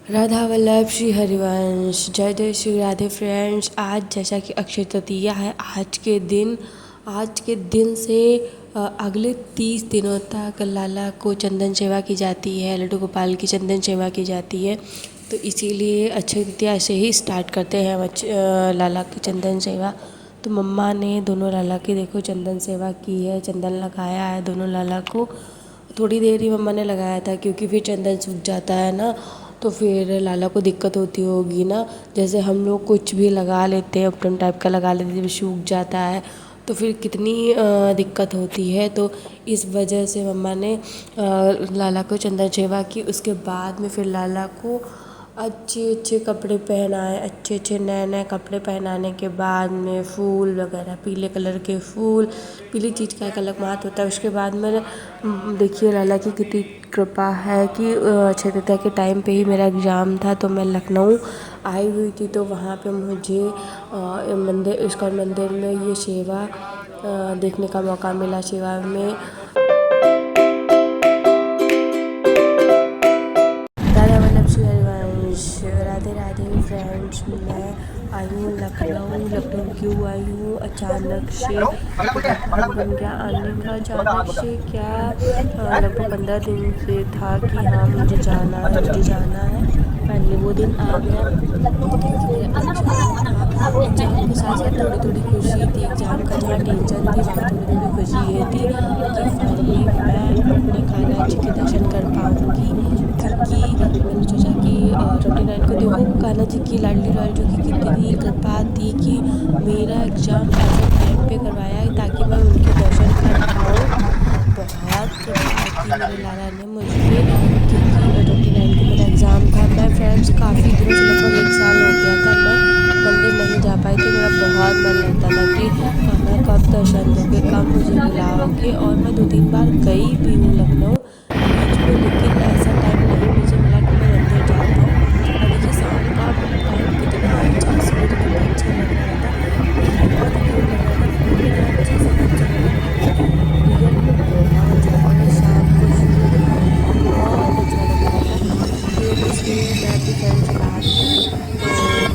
राधा वल्लभ श्री हरिवंश। जय जय श्री राधे फ्रेंड्स। आज जैसा कि अक्षय तृतीया है, आज के दिन से अगले 30 दिनों तक लाला को चंदन सेवा की जाती है, लड्डू गोपाल की चंदन सेवा की जाती है। तो इसीलिए अक्षय तृतीया से ही स्टार्ट करते हैं लाला की चंदन सेवा। तो मम्मा ने दोनों लाला की देखो चंदन सेवा की है, चंदन लगाया है दोनों लाला को। थोड़ी देर ही मम्मा ने लगाया था क्योंकि फिर चंदन सूख जाता है ना, तो फिर लाला को दिक्कत होती होगी ना। जैसे हम लोग कुछ भी लगा लेते हैं, अपटन टाइप का लगा लेते हैं, जब सूख जाता है तो फिर कितनी दिक्कत होती है। तो इस वजह से मम्मा ने लाला को चंदन सेवा की। उसके बाद में फिर लाला को अच्छे अच्छे कपड़े पहनाए, अच्छे अच्छे नए नए कपड़े पहनाने के बाद में फूल वगैरह, पीले कलर के फूल, पीली चीज़ का एक अलग महत्व होता है। उसके बाद में देखिए लाला की कितनी कृपा है कि अक्षय तृतीया के टाइम पे ही मेरा एग्ज़ाम था, तो मैं लखनऊ आई हुई थी। तो वहाँ पे मुझे इस्कॉन मंदिर में ये सेवा देखने का मौका मिला। सेवा में राधा वल्लभ श्री हरिवंश। राधे राधे फ्रेंड्स। मैं आई हूँ लखनऊ क्यों आई हूँ? अचानक से प्लान बन गया आने का। अचानक से क्या, लगभग 15 दिन से था कि हाँ मुझे जाना है। पहले वो दिन आ गया क्योंकि मेरा एग्ज़ाम के साथ साथ थोड़ी थोड़ी खुशी थी। एग्ज़ाम का जहाँ टेंशन थी, वहाँ थोड़ी थोड़ी खुशी ये थी कि फाइनली मैं अपने कान्हा जी के दर्शन कर पाऊँगी। क्योंकि मैंने सोचा कि 29 को देखो कान्हा जी की लाडली लाडली की कितनी कृपा थी कि मेरा एग्ज़ाम ऐसे टाइम पे करवाया है ताकि मैं उनके दर्शन कर पाऊँ। बहुत कृपा की मेरे लाला ने मुझ पर, क्योंकि 29 को मेरा एग्ज़ाम था। मैं फ्रेंड्स काफ़ी दिनों से, लगभग 1 साल हो गया था, मैं मंदिर नहीं जा पाई थी। मेरा बहुत मन लगता था कि कान्हा कब दर्शन दोगे, कब मुझे बुलाओगे। और मैं 2-3 बार गई भी हूँ लखनऊ बीच में, लेकिन ऐसा टाइम नहीं मुझे मिला कि मैं मंदिर जा पाऊँ। और देखिए शाम का टाइम कितना अच्छा, सूरज कितना अच्छा लग रहा था, बहुत क्यूट लग रहा था, फ़ोन में तो अच्छे से अच्छा लग रहा था लेकिन रियल में बहुत अच्छा लग रहा था। शाम को सूरज दिखा बहुत अच्छा लग रहा था। फिर इसलिए मैं अपनी फ्रेंड से कहा कि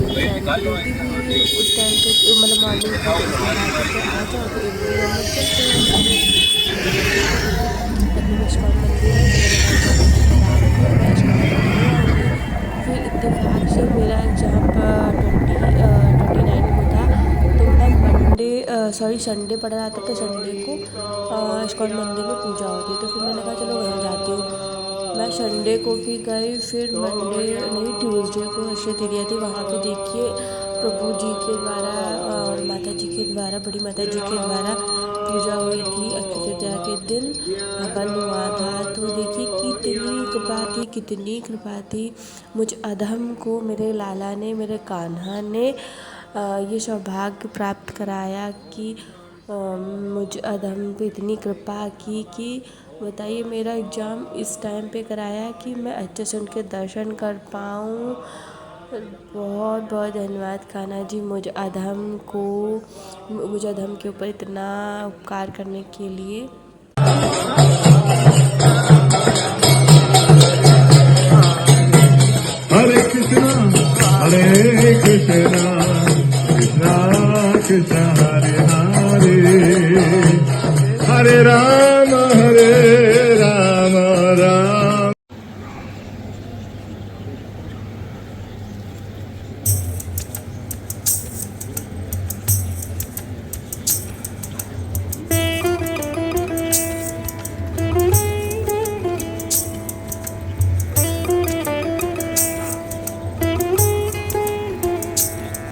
मेरी फ्रेंड की बेटी भी उस टाइम पे मतलब मॉर्निंग थी, तो उसने कहा कि तो आ जाओ, तो एक दिन हम लोग चलते हैं मंदिर। तो मैंने ठीक है क्योंकि लखनऊ में इस्कॉन मंदिर है, तो मैंने कहा चलो मैं रात को मैं इस्कॉन मंदिर हो आऊँगी। फिर इत्तेफाक से मेरा एग्ज़ाम 29 को था, तो मैं संडे पड़ रहा था, तो संडे को इस्कॉन मंदिर में पूजा होती है। तो फिर मैंने कहा चलो वहीं जाती हूँ। मैं संडे को भी गई, फिर मंडे नहीं ट्यूसडे को अक्षय तृतीया थी। वहाँ पे देखिए प्रभु जी के द्वारा और माता जी के द्वारा, बड़ी माता जी के द्वारा पूजा हुई थी। अक्षय तृतीया के दिन हवन हुआ था। तो देखिए कितनी कृपा थी मुझ अधम को मेरे लाला ने, मेरे कान्हा ने ये सौभाग्य प्राप्त कराया कि मुझ अधम पे इतनी कृपा की कि बताइए मेरा एग्ज़ाम इस टाइम पे कराया कि मैं अच्छे से उनके दर्शन कर पाऊँ। बहुत बहुत धन्यवाद कान्हा जी मुझ अधम के ऊपर इतना उपकार करने के लिए। हरे कृष्णा कृष्णा कृष्णा हरे हरे, हरे राम राम।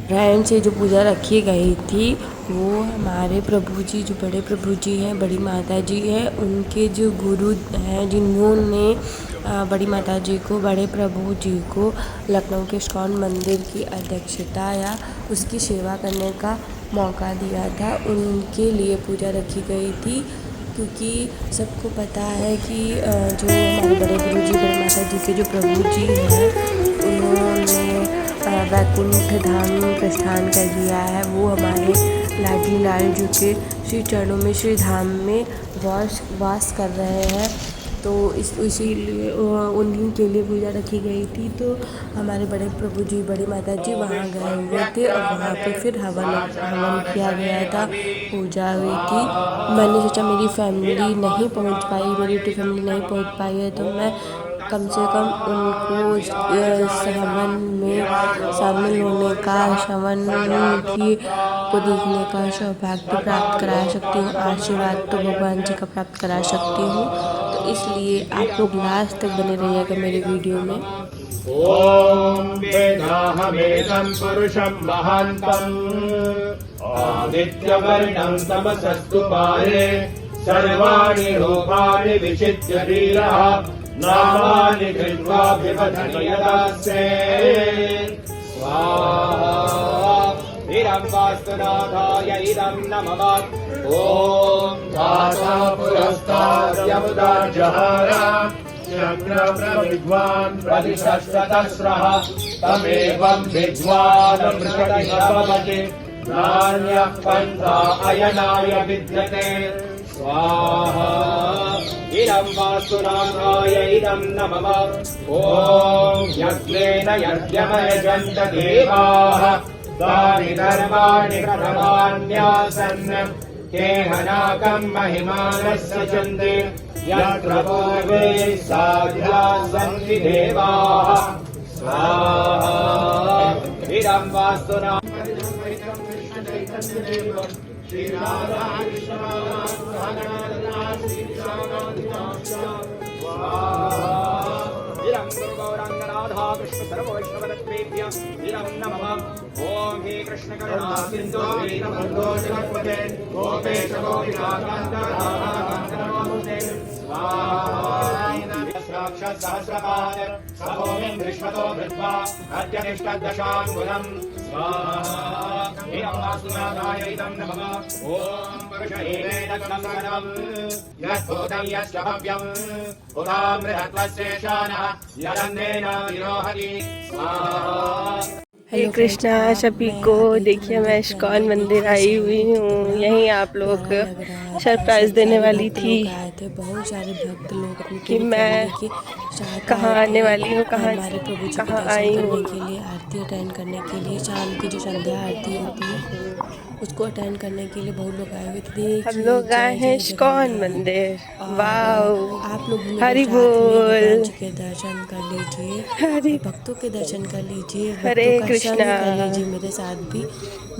फ्रेंड्स, ये जो पूजा रखी गई थी वो हमारे प्रभु जी, जो बड़े प्रभु जी हैं, बड़ी माता जी हैं, उनके जो गुरु हैं, जिन्होंने बड़ी माता जी को, बड़े प्रभु जी को लखनऊ के इस्कॉन मंदिर की अध्यक्षता या उसकी सेवा करने का मौका दिया था, उनके लिए पूजा रखी गई थी। क्योंकि सबको पता है कि जो हमारे बड़े गुरु जी, बड़ी माता जी के जो प्रभु जी हैं, उन्होंने वैकुंठ धाम प्रस्थान कर दिया है। वो हमारे लाडली लाल जी के श्री चरणों में, श्री धाम में वास कर रहे हैं। तो इसीलिए उन्हीं के लिए पूजा रखी गई थी। तो हमारे बड़े प्रभु जी बड़ी माता जी वहाँ गए हुए थे और वहाँ पे फिर हवन किया गया था, पूजा हुई थी। मैंने सोचा मेरी फैमिली नहीं पहुँच पाई, मेरी यूट्यूब फैमिली नहीं पहुँच पाई है, तो मैं कम से कम उनको हवन में शामिल होने का, हवन की को देखने का सौभाग्य प्राप्त करा सकती हूँ, आशीर्वाद तो भगवान जी का प्राप्त करा सकती हूँ। तो इसलिए आप लोग लास्ट तक बने रहिएगा मेरे वीडियो में। ॐ वेदाहमेदं पुरुषं महान्तम् आदित्यवर्णं तमसस्तु पारे सर्वाणि रूपाणि विचित्य धीरः नामानि कृत्वा विवदनयदास्ते स्वाहा इदं वास्तुनाथाय इदं नमः ॐ धाता पुरस्ताद्यमुदा जहार चक्रप्रविद्वान् प्रतिशतस्रः तमेवं विद्वान् भवति नान्यः पन्था अयनाय विद्यते स्वाहा इदं वास्तुनाथाय इदं नमः ॐ यज्ञेन यज्ञमयजन्त देवाः तानि धर्माणि प्रथमान्यासन् केहनाकं महिमानस्य चन्दे यत्र पूर्वे साध्या सन्ति देवाः स्वाहा इदं वास्तुना इदं गौराङ्गनाथा कृष्ण सर्ववैष्णवदत्तेभ्य इदं नमः ॐ हे कृष्ण करुणा सिन्धु दीनबन्धो जगत्पते गोपेश गोपिकान्त राधा नमोऽस्ते स्वाहा सहस्रपाद सभोमिं दृष्टतो धृत्वा अद्य तिष्ठद्दशाङ्गुलम् स्वाहा इदं वास्तुनाथाय इदं नमः ॐ पुरुषैवेदग्नम् यद्भूतं यश्च भव्यम् उदामृतत्वशेषानः यदन्नेन विरोहति स्वाहा। हेलो कृष्णा सभी को, देखिए मैं इस्कॉन मंदिर आई हुई हूँ। यहीं आप लोग सरप्राइज देने वाली थी बहुत सारे भक्त लोग कि मैं कहाँ आने वाली हूँ, कहाँ आई हूँ के लिए, आरती अटेंड करने के लिए। शाम की जो संध्या आरती होती है उसको अटेंड करने के लिए बहुत लोग आए हुए थे। हम लोग आए हैं इस्कॉन मंदिर। वाओ, आप लोग हरि बोल के दर्शन कर लीजिए, भक्तों के दर्शन कर लीजिए, हरे कृष्णा कर लीजिए मेरे साथ भी।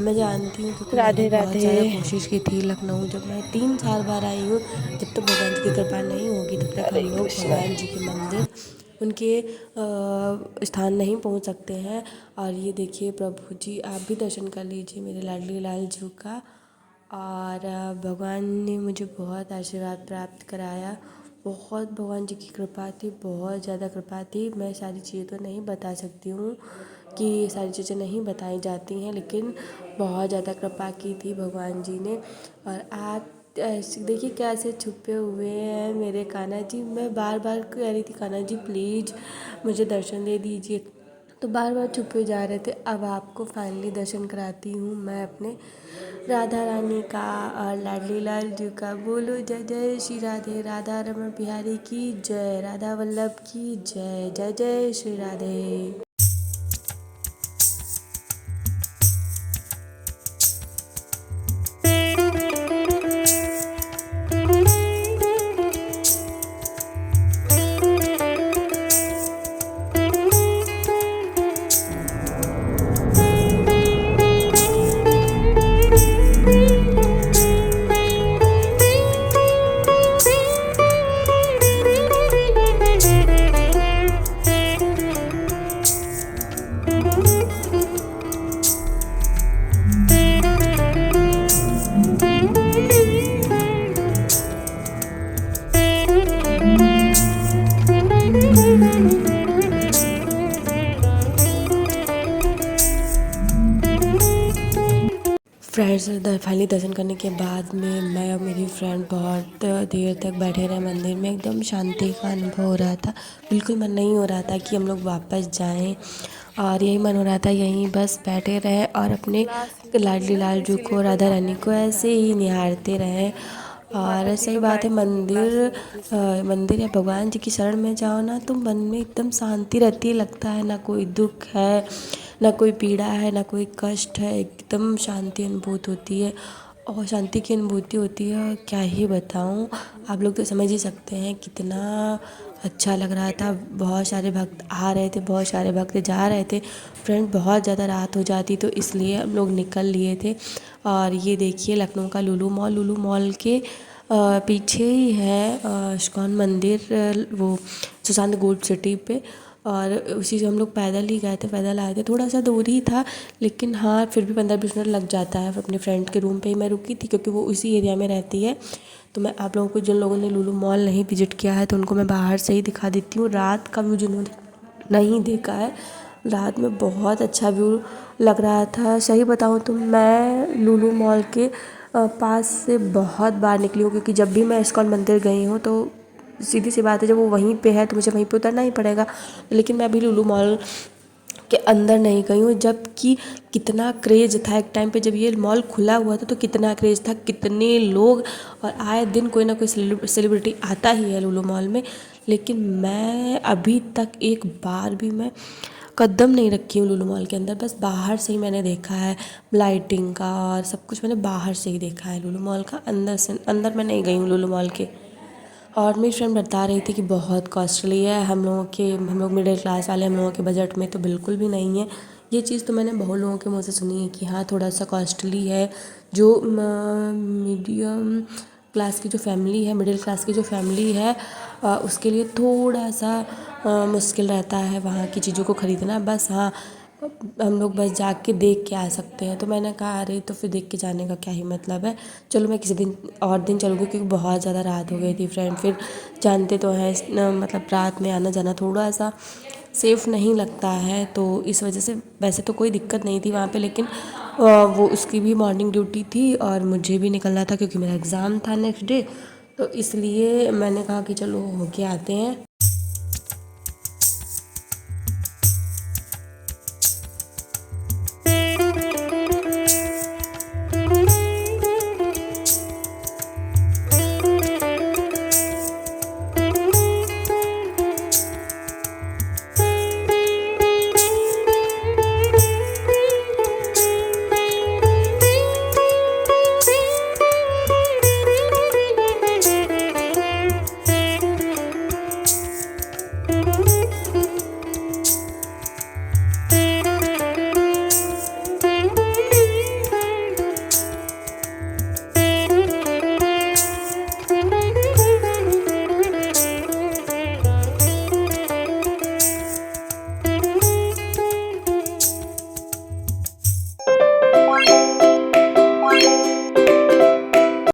मैं जानती हूँ कि राधे राधे कोशिश की थी लखनऊ, जब मैं 3 साल बाद आई हूँ। जब तक भगवान जी की कृपा नहीं होगी तब तक हम लोग भगवान जी के मंदिर, उनके स्थान नहीं पहुंच सकते हैं। और ये देखिए प्रभु जी, आप भी दर्शन कर लीजिए मेरे लाडली लाल जी का। और भगवान ने मुझे बहुत आशीर्वाद प्राप्त कराया, बहुत भगवान जी की कृपा थी, बहुत ज़्यादा कृपा थी। मैं सारी चीज़ें तो नहीं बता सकती हूँ कि सारी चीज़ें नहीं बताई जाती हैं, लेकिन बहुत ज़्यादा कृपा की थी भगवान जी ने। और आप ऐसे देखिए कैसे छुपे हुए हैं मेरे कान्हा जी। मैं बार बार कह रही थी कान्हा जी प्लीज़ मुझे दर्शन दे दीजिए, तो बार बार छुपे जा रहे थे। अब आपको फाइनली दर्शन कराती हूँ मैं अपने राधा रानी का और लाडली लाल जी का। बोलो जय जय श्री राधे, राधा रमण बिहारी की जय, राधा वल्लभ की जय, जय जय श्री राधे। फ्रेंड्स फाइनली दर्शन करने के बाद में मैं और मेरी फ्रेंड बहुत देर तक बैठे रहे मंदिर में। एकदम शांति का अनुभव हो रहा था, बिल्कुल मन नहीं हो रहा था कि हम लोग वापस जाएं, और यही मन हो रहा था यहीं बस बैठे रहें और अपने लाडली लाल जी को, राधा रानी को ऐसे ही निहारते रहें। और सही बात है, मंदिर या भगवान जी की शरण में जाओ ना तो मन में एकदम शांति रहती है, लगता है ना कोई दुख है, ना कोई पीड़ा है, ना कोई कष्ट है, एकदम शांति अनुभूत होती है। और शांति की अनुभूति होती है, क्या ही बताऊँ, आप लोग तो समझ ही सकते हैं कितना अच्छा लग रहा था। बहुत सारे भक्त आ रहे थे, बहुत सारे भक्त जा रहे थे। फ्रेंड बहुत ज़्यादा रात हो जाती तो इसलिए हम लोग निकल लिए थे। और ये देखिए लखनऊ का लुलु मॉल के पीछे ही है इस्कॉन मंदिर, वो सुशांत गोल्ड सिटी पे। और उसी से हम लोग पैदल ही गए थे, पैदल आए थे, थोड़ा सा दूर ही था, लेकिन हाँ फिर भी 15-20 मिनट लग जाता है। अपने फ्रेंड के रूम पे ही मैं रुकी थी क्योंकि वो उसी एरिया में रहती है। तो मैं आप लोगों को, जिन लोगों ने लुलु मॉल नहीं विजिट किया है तो उनको मैं बाहर से ही दिखा देती हूँ। रात का व्यू जिन्होंने नहीं देखा है, रात में बहुत अच्छा व्यू लग रहा था। सही बताऊँ तो मैं लुलु मॉल के पास से बहुत बार निकली हूँ, क्योंकि जब भी मैं इस्कॉन मंदिर गई हूँ तो सीधी सी बात है, जब वो वहीं पे है तो मुझे वहीं पे उतरना ही पड़ेगा। लेकिन मैं अभी लुलु मॉल के अंदर नहीं गई हूँ, जबकि कितना क्रेज़ था एक टाइम पे जब ये मॉल खुला हुआ था, तो कितना क्रेज़ था, कितने लोग, और आए दिन कोई ना कोई सेलिब्रिटी आता ही है लुलु मॉल में। लेकिन मैं अभी तक एक बार भी मैं कदम नहीं रखी हूँ लुलु मॉल के अंदर, बस बाहर से ही मैंने देखा है लाइटिंग का, और सब कुछ मैंने बाहर से ही देखा है लुलु मॉल का। अंदर मैं नहीं गई हूँ लुलु मॉल के। और मेरी फ्रेंड बता रही थी कि बहुत कॉस्टली है, हम लोग मिडिल क्लास वाले, हम लोगों के बजट में तो बिल्कुल भी नहीं है। ये चीज़ तो मैंने बहुत लोगों के मुँह से सुनी है कि हाँ थोड़ा सा कॉस्टली है। जो मीडियम क्लास की जो फैमिली है, मिडिल क्लास की जो फैमिली है, उसके लिए थोड़ा सा मुश्किल रहता है वहाँ की चीज़ों को ख़रीदना। बस हाँ, हम लोग बस जाके देख के आ सकते हैं। तो मैंने कहा अरे तो फिर देख के जाने का क्या ही मतलब है, चलो मैं किसी दिन और दिन चलूँगी, क्योंकि बहुत ज़्यादा रात हो गई थी फ्रेंड। फिर जानते तो हैं मतलब रात में आना जाना थोड़ा सा सेफ़ नहीं लगता है, तो इस वजह से वैसे तो कोई दिक्कत नहीं थी वहाँ पे, लेकिन वो उसकी भी मॉर्निंग ड्यूटी थी और मुझे भी निकलना था क्योंकि मेरा एग्ज़ाम था नेक्स्ट डे। तो इसलिए मैंने कहा कि चलो होके आते हैं।